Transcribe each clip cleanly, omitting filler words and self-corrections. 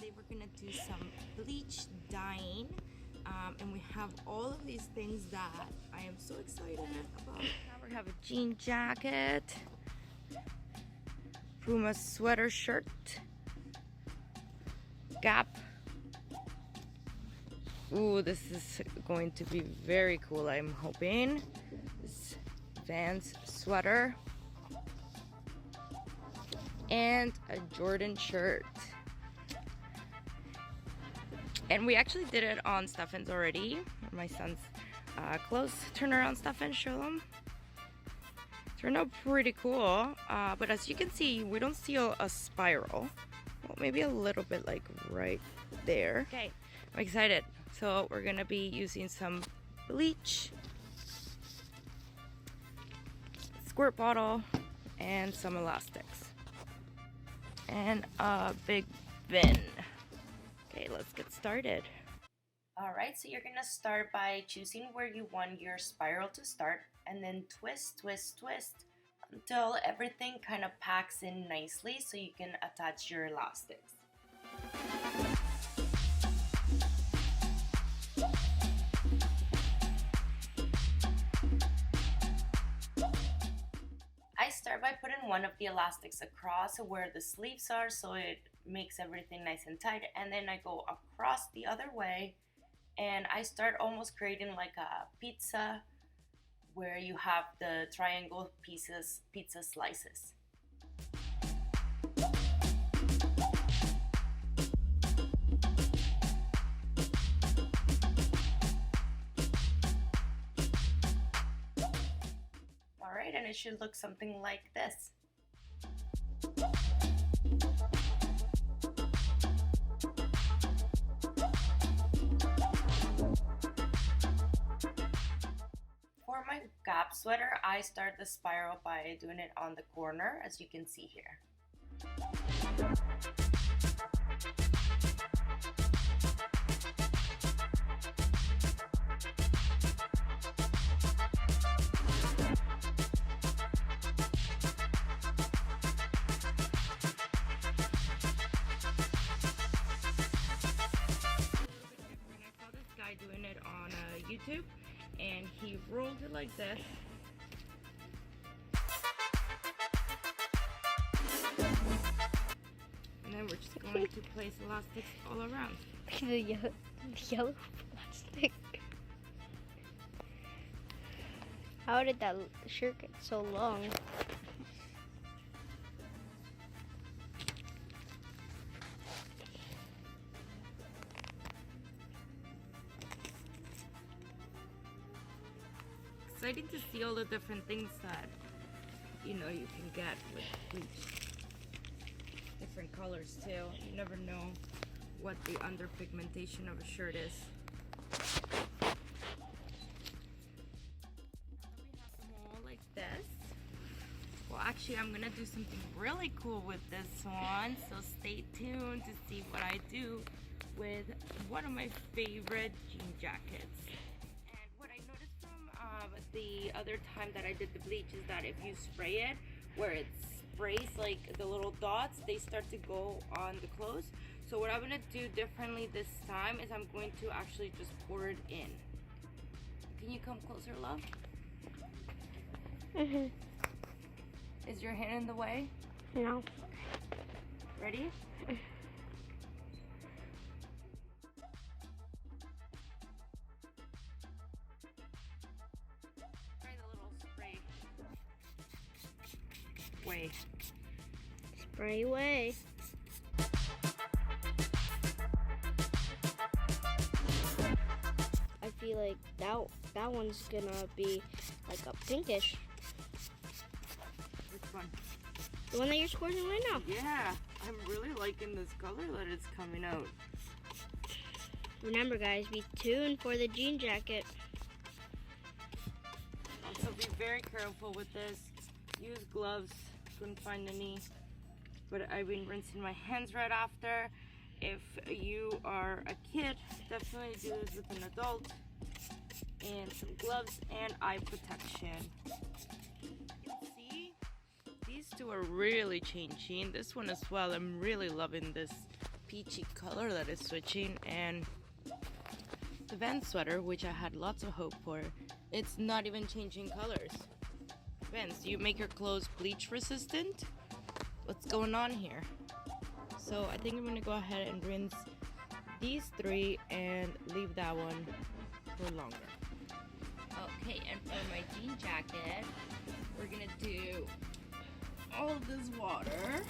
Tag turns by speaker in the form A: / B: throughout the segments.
A: today we're gonna do some bleach dyeing, and we have all of these things that I am so excited about. Now we have a jean jacket, Puma sweater shirt, Gap. Ooh, this is going to be very cool, I'm hoping. This Vans sweater and a Jordan shirt. And we actually did it on Stefan's already. My son's clothes. Turn around, Stefan, show them. Turned out pretty cool. But as you can see, we don't see a spiral. Well, maybe a little bit like right there. Okay, I'm excited. So we're gonna be using some bleach, squirt bottle, and some elastics. And a big bin. Okay, let's get started. Alright, so you're gonna start by choosing where you want your spiral to start, and then twist, twist, twist until everything kind of packs in nicely so you can attach your elastics. I start by putting one of the elastics across where the sleeves are so it makes everything nice and tight, and then I go across the other way and I start almost creating like a pizza where you have the triangle pizza slices. Alright, and it should look something like this. For my Gap sweater, I start the spiral by doing it on the corner, as you can see here. Doing it on YouTube, and he rolled it like this. And then we're just going to place elastics all around.
B: The yellow plastic. How did that shirt get so long?
A: Exciting to see all the different things that you can get with bleach. Different colors too. You never know what the underpigmentation of a shirt is. We have them all like this. Well, actually, I'm gonna do something really cool with this one, so stay tuned to see what I do with one of my favorite jean jackets. The other time that I did the bleach is that if you spray it, where it sprays like the little dots, they start to go on the clothes. So what I'm going to do differently this time is I'm going to actually just pour it in. Can you come closer, love? Is your hand in the way?
B: No.
A: Ready? Way.
B: Spray away. I feel like that one's gonna be like a pinkish.
A: Which one?
B: The one that you're squirting right now.
A: Yeah, I'm really liking this color that it's coming out.
B: Remember, guys, be tuned for the jean jacket.
A: Also, be very careful with this. Use gloves. Couldn't find any, but I've been rinsing my hands right after. If you are a kid, definitely do this with an adult. And some gloves and eye protection. You can see these two are really changing. This one as well. I'm really loving this peachy color that is switching, and the Vans sweater, which I had lots of hope for, it's not even changing colors. Vans, do you make your clothes bleach resistant? What's going on here? So I think I'm gonna go ahead and rinse these 3 and leave that one for longer. Okay, and for my jean jacket, we're gonna do all of this water.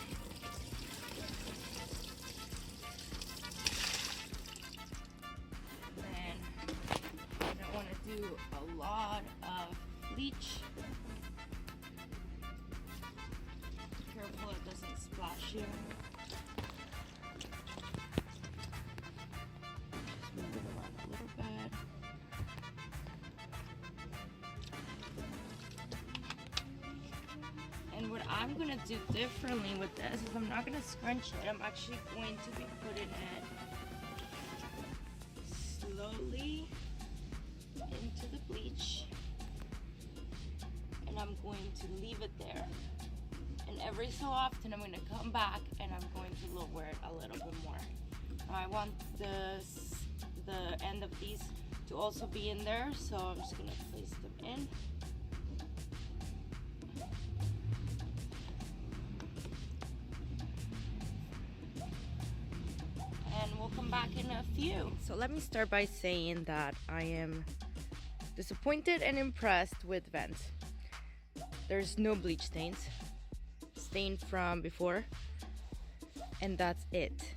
A: Then I want to do a lot of bleach. Be careful it doesn't splash you. Just move it around a little bit. And what I'm gonna do differently with this is I'm not gonna scrunch it. I'm actually going to be putting it slowly into the bleach, and I'm going to leave it there. And every so often I'm gonna come back and I'm going to lower it a little bit more. Now I want the end of these to also be in there, so I'm just gonna place them in. We'll come back in a few. So let me start by saying that I am disappointed and impressed with Vans. There's no bleach stains. Stain from before, and that's it.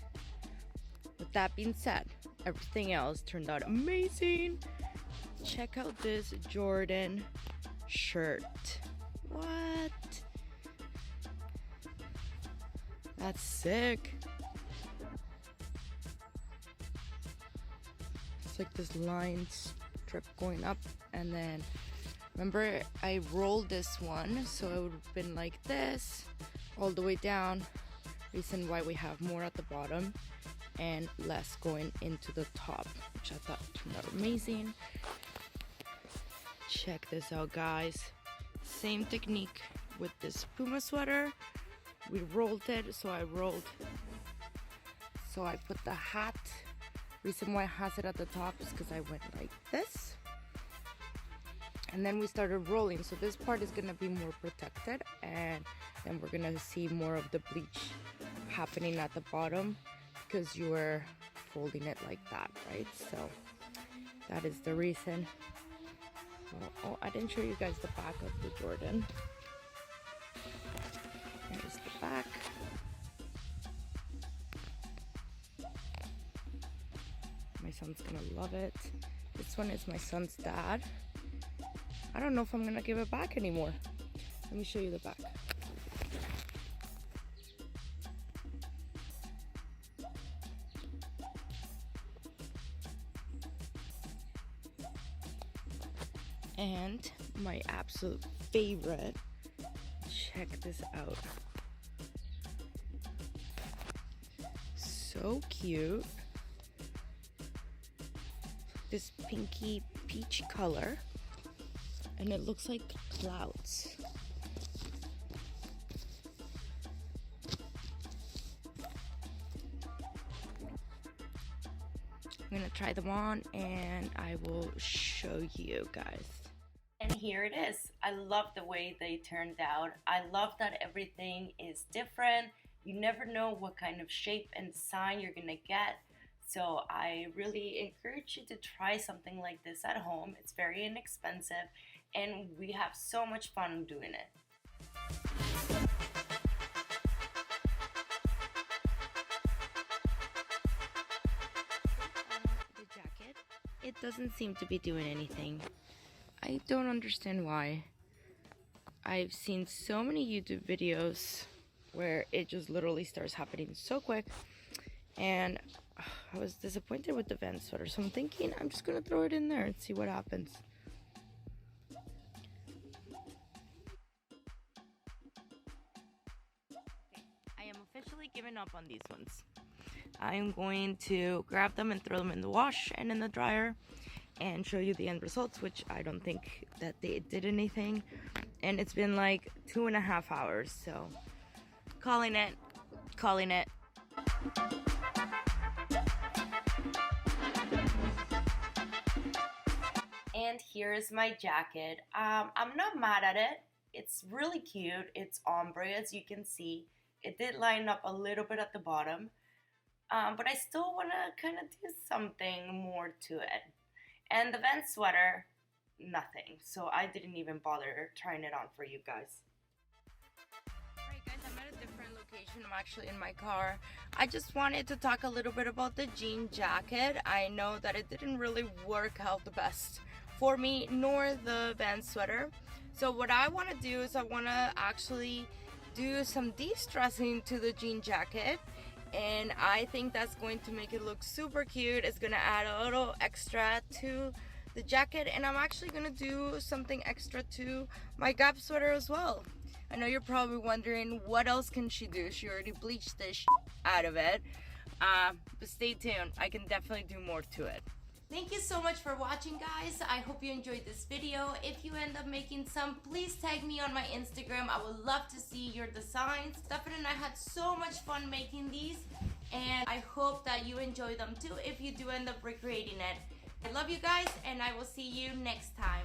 A: With that being said, everything else turned out amazing. Check out this Jordan shirt. What? That's sick. Like this line strip going up, and then remember I rolled this one so it would have been like this all the way down. Reason why we have more at the bottom and less going into the top, which I thought turned out amazing. Check this out, guys. Same technique with this Puma sweater. We rolled it, so I put the hat. Reason why it has it at the top is because I went like this, and then we started rolling, so this part is gonna be more protected, and then we're gonna see more of the bleach happening at the bottom because you were folding it like that, right? So that is the reason. Oh, I didn't show you guys the back of the Jordan. Here's the back. My son's gonna love it. This one is my son's dad. I don't know if I'm gonna give it back anymore. Let me show you the back. And my absolute favorite, check this out. So cute. This pinky peach color, and it looks like clouds. I'm gonna try them on and I will show you guys. And here it is. I love the way they turned out. I love that everything is different. You never know what kind of shape and design you're gonna get. So I really encourage you to try something like this at home. It's very inexpensive and we have so much fun doing it. The jacket, it doesn't seem to be doing anything. I don't understand why. I've seen so many YouTube videos where it just literally starts happening so quick, and I was disappointed with the Vans sweater, so I'm thinking I'm just gonna throw it in there and see what happens. Okay, I am officially giving up on these ones. I'm going to grab them and throw them in the wash and in the dryer and show you the end results, which I don't think that they did anything. And it's been like 2.5 hours, so calling it. And here's my jacket. I'm not mad at it. It's really cute. It's ombre, as you can see. It did line up a little bit at the bottom, but I still want to kind of do something more to it. And the vent sweater, nothing. So I didn't even bother trying it on for you guys. Alright guys, I'm at a different location. I'm actually in my car. I just wanted to talk a little bit about the jean jacket. I know that it didn't really work out the best for me, nor the band sweater. So what I want to do is I want to actually do some de-stressing to the jean jacket, and I think that's going to make it look super cute. It's gonna add a little extra to the jacket, and I'm actually gonna do something extra to my Gap sweater as well. I know you're probably wondering, what else can she do? She already bleached this out of it, but stay tuned. I can definitely do more to it. Thank you so much for watching, guys. I hope you enjoyed this video. If you end up making some, please tag me on my Instagram. I would love to see your designs. Stefan and I had so much fun making these, and I hope that you enjoy them too if you do end up recreating it. I love you guys, and I will see you next time.